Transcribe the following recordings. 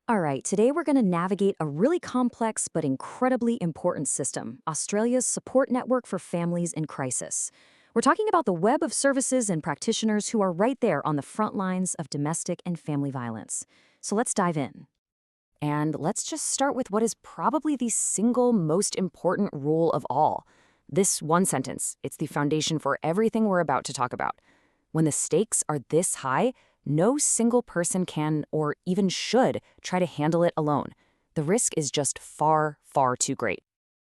All right, today we're going to navigate a really complex but incredibly important system, Australia's support network for families in crisis. We're talking about the web of services and practitioners who are right there on the front lines of domestic and family violence. So let's dive in. And let's just start with what is probably the single most important rule of all. This one sentence, it's the foundation for everything we're about to talk about. When the stakes are this high, no single person can or even should try to handle it alone. The risk is just far, far too great.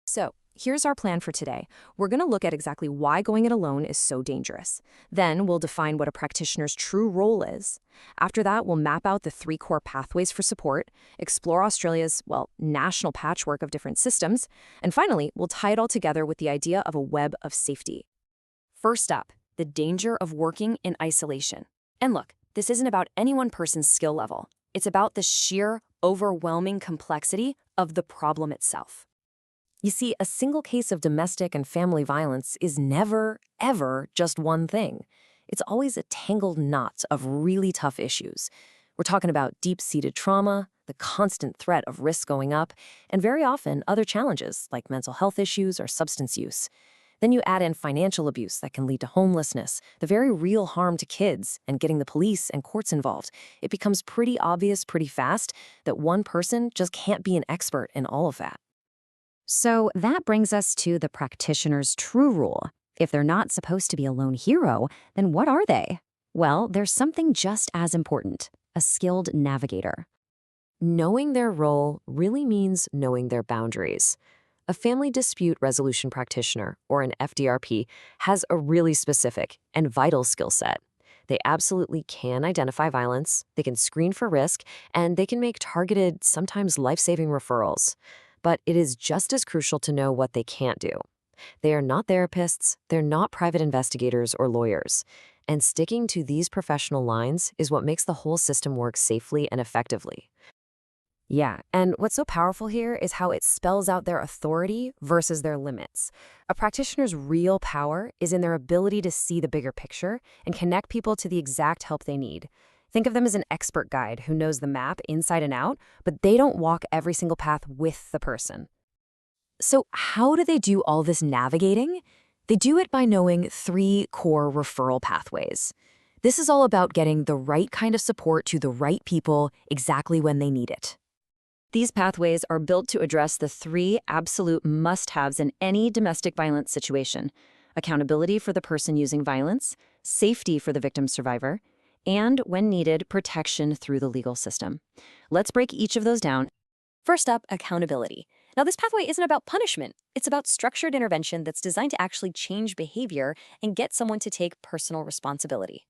So, here's our plan for today. We're going to look at exactly why going it alone is so dangerous. Then we'll define what a practitioner's true role is. After that, we'll map out the three core pathways for support, explore Australia's, national patchwork of different systems, and finally, we'll tie it all together with the idea of a web of safety. First up, the danger of working in isolation. And look, this isn't about any one person's skill level. It's about the sheer, overwhelming complexity of the problem itself. You see, a single case of domestic and family violence is never, ever just one thing. It's always a tangled knot of really tough issues. We're talking about deep-seated trauma, the constant threat of risk going up, and very often other challenges like mental health issues or substance use. Then you add in financial abuse that can lead to homelessness, the very real harm to kids, and getting the police and courts involved. It becomes pretty obvious pretty fast that one person just can't be an expert in all of that. So that brings us to the practitioner's true rule. If they're not supposed to be a lone hero, then what are they? Well, there's something just as important, a skilled navigator. Knowing their role really means knowing their boundaries. A family dispute resolution practitioner, or an FDRP, has a really specific and vital skill set. They absolutely can identify violence, they can screen for risk, and they can make targeted, sometimes life-saving referrals. But it is just as crucial to know what they can't do. They are not therapists, they're not private investigators or lawyers. And sticking to these professional lines is what makes the whole system work safely and effectively. Yeah, and what's so powerful here is how it spells out their authority versus their limits. A practitioner's real power is in their ability to see the bigger picture and connect people to the exact help they need. Think of them as an expert guide who knows the map inside and out, but they don't walk every single path with the person. So how do they do all this navigating? They do it by knowing three core referral pathways. This is all about getting the right kind of support to the right people exactly when they need it. These pathways are built to address the three absolute must-haves in any domestic violence situation: accountability for the person using violence, safety for the victim survivor, and, when needed, protection through the legal system. Let's break each of those down. First up, accountability. Now, this pathway isn't about punishment. It's about structured intervention that's designed to actually change behavior and get someone to take personal responsibility.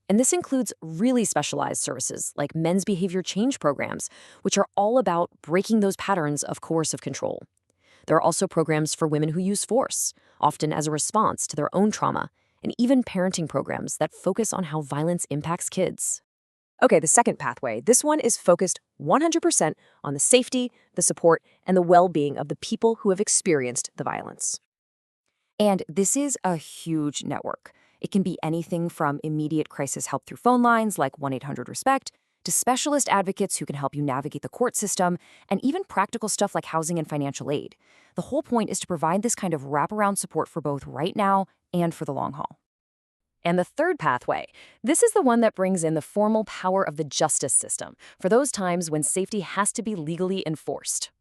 And this includes really specialized services like men's behavior change programs, which are all about breaking those patterns of coercive control. There are also programs for women who use force, often as a response to their own trauma, and even parenting programs that focus on how violence impacts kids. Okay, the second pathway. This one is focused 100% on the safety, the support, and the well-being of the people who have experienced the violence. And this is a huge network. It can be anything from immediate crisis help through phone lines like 1-800-RESPECT to specialist advocates who can help you navigate the court system, and even practical stuff like housing and financial aid. The whole point is to provide this kind of wraparound support for both right now and for the long haul. And the third pathway, this is the one that brings in the formal power of the justice system for those times when safety has to be legally enforced.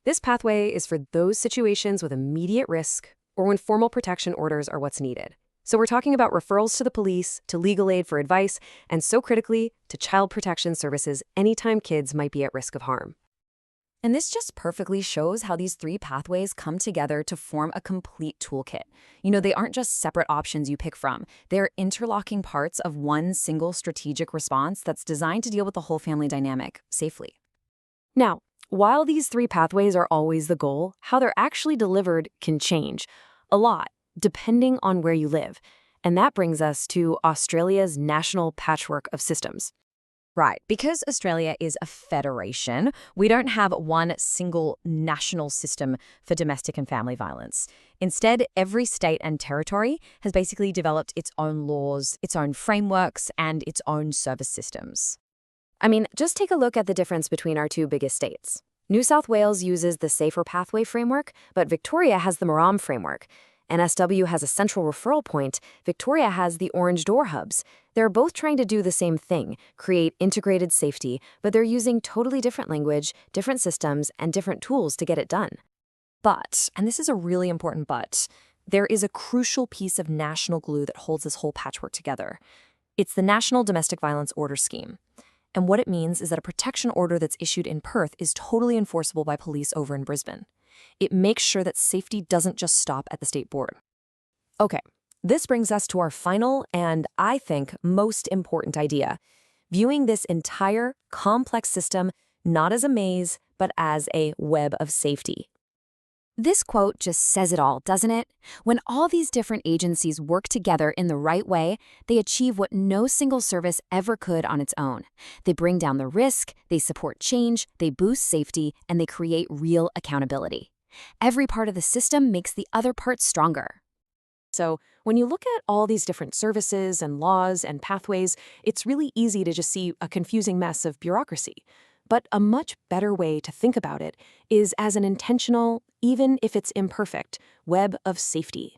This pathway is for those situations with immediate risk or when formal protection orders are what's needed. So we're talking about referrals to the police, to legal aid for advice, and so critically, to child protection services anytime kids might be at risk of harm. And this just perfectly shows how these three pathways come together to form a complete toolkit. They aren't just separate options you pick from. They're interlocking parts of one single strategic response that's designed to deal with the whole family dynamic safely. Now, while these three pathways are always the goal, how they're actually delivered can change a lot, depending on where you live. And that brings us to Australia's national patchwork of systems. Right, because Australia is a federation, we don't have one single national system for domestic and family violence. Instead, every state and territory has basically developed its own laws, its own frameworks, and its own service systems. I mean, just take a look at the difference between our two biggest states. New South Wales uses the Safer Pathway framework, but Victoria has the Maram framework. NSW has a central referral point. Victoria has the Orange Door hubs. They're both trying to do the same thing, create integrated safety, but they're using totally different language, different systems, and different tools to get it done. But, and this is a really important but, there is a crucial piece of national glue that holds this whole patchwork together. It's the National Domestic Violence Order Scheme. And what it means is that a protection order that's issued in Perth is totally enforceable by police over in Brisbane. It makes sure that safety doesn't just stop at the state board. Okay, this brings us to our final and, I think, most important idea, viewing this entire complex system not as a maze, but as a web of safety. This quote just says it all, doesn't it? When all these different agencies work together in the right way, they achieve what no single service ever could on its own. They bring down the risk, they support change, they boost safety, and they create real accountability. Every part of the system makes the other part stronger. So, when you look at all these different services and laws and pathways, it's really easy to just see a confusing mess of bureaucracy. But a much better way to think about it is as an intentional, even if it's imperfect, web of safety.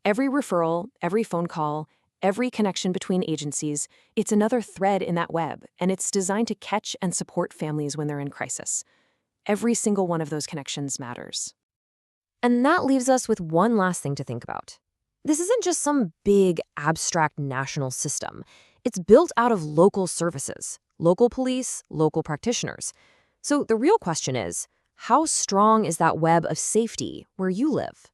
Every referral, every phone call, every connection between agencies, it's another thread in that web, and it's designed to catch and support families when they're in crisis. Every single one of those connections matters. And that leaves us with one last thing to think about. This isn't just some big, abstract national system. It's built out of local services, local police, local practitioners. So the real question is, how strong is that web of safety where you live?